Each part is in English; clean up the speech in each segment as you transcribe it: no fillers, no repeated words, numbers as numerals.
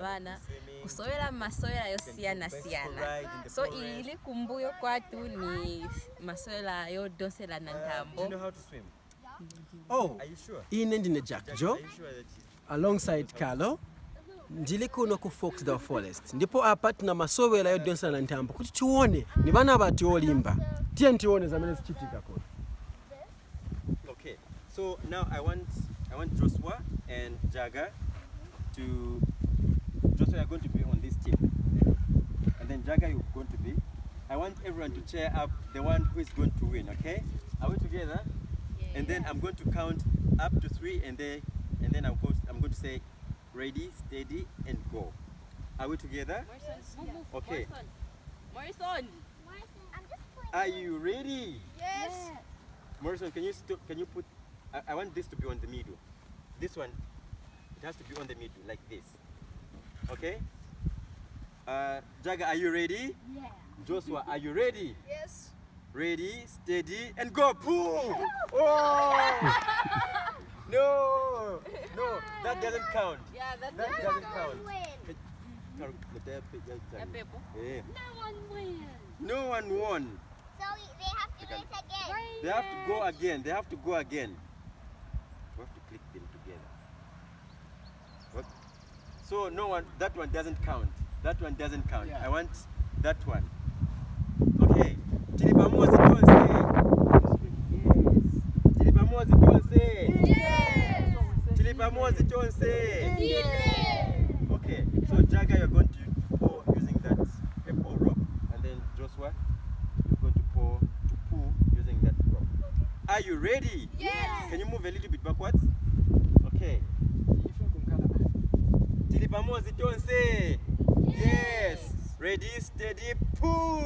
abana kusowela masowela yosiyana siyana so ili kumbuyo kwatu ni masowela yo Kudonselana ntambo. Do you know how to swim? Oh, Are you sure? ine ndine Jack Joe Are you sure that alongside Carlo. Ndili kuno ku Foxdale Forest. Ndipo apa tuna masowela yo Kudonselana ntambo kuti tione ni bana bati olimba. Tiye tione zamene zichitika kono. Okay, so now I want Joshua and Jaga to. Joshua, you're going to be on this team, and then Jaga, you're going to be. I want everyone to cheer up the one who is going to win. Okay? Are we together? Yeah. And then I'm going to count up to 3, and then I'm going to say, ready, steady, and go. Are we together? Okay. Morrison. I'm just playing. Are you ready? Yes. Morrison, can you put? I want this to be on the middle. This one, it has to be on the middle like this. Okay? Jaga, are you ready? Yeah. Joshua, are you ready? Yes. Ready, steady, and go! Boom! Oh! No, that doesn't count. Yeah, That doesn't count. Win. Yeah. No one wins. No one won. So they have to do it again. They have to go again. We have to click them together. What? So no one. That one doesn't count. Yeah. I want that one. Okay. Tilipamozi tonse. Tilipamozi tonse. Yes. Tilipamozi tonse. Yes. Okay. So Jaga, you're going to pour using that purple rope, and then Joshua, you're going to pull using that rope. Are you ready? Yes. Can you move a little bit backwards? Okay. Tilipamozi tonse. Yes. Ready, steady, pull.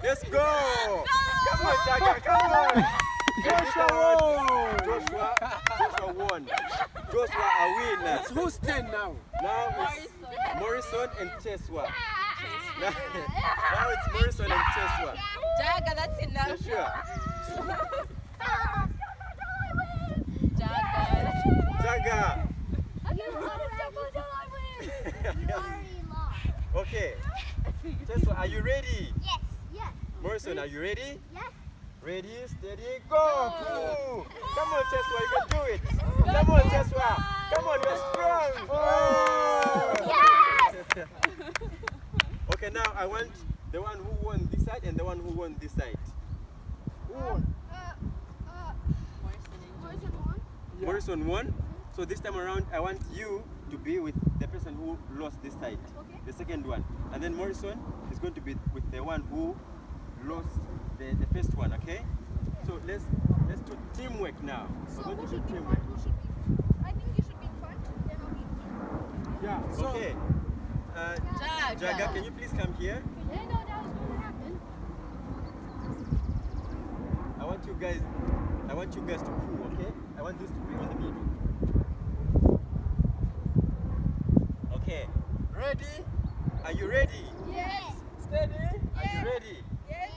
Let's go. Come on, Jaga, come on. Joshua won. Joshua a winner. It's whose turn now? Now it's Morrison and Cheswa. Now it's Morrison and Cheswa. Jaga, that's You enough. sure? Jaga. Jaga. You already lost. Okay. Cheswa, are you ready? Yes. Yes. Morrison, are you ready? Yes. Ready, steady, go! Pull. Come on, Cheswa, you can do it. Come on, Cheswa. Come on, you're strong. Oh! Yes. Okay, now I want the one who won this side and the one who won this side. Who won? Morrison won. So this time around, I want you to be with the person who lost this side, the second one. And then Morrison is going to be with the one who lost the first one, okay? So let's do teamwork now. We're going to do teamwork. I think you should be front, then I'll be. Yeah, So- okay. Jaga, can you please come here? I didn't know that was going to happen. I want you guys to pull, okay? I want this to be on the middle. Okay. Ready? Are you ready? Yes. Steady? Are you ready? Yes.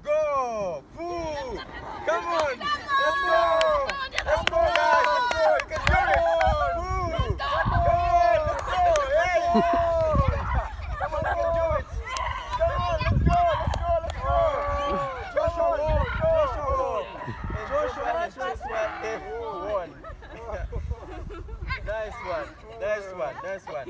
Go! Pull! Come on! Let's go! Let's go, guys! Let's go! You can do it! Pull! Come on! Let's go! Hey! Come on, you can do it! Come on! Let's go! Let's go! Let's go! Joshua won! Joshua and Joshua, they won! Nice one! Nice one! Nice one!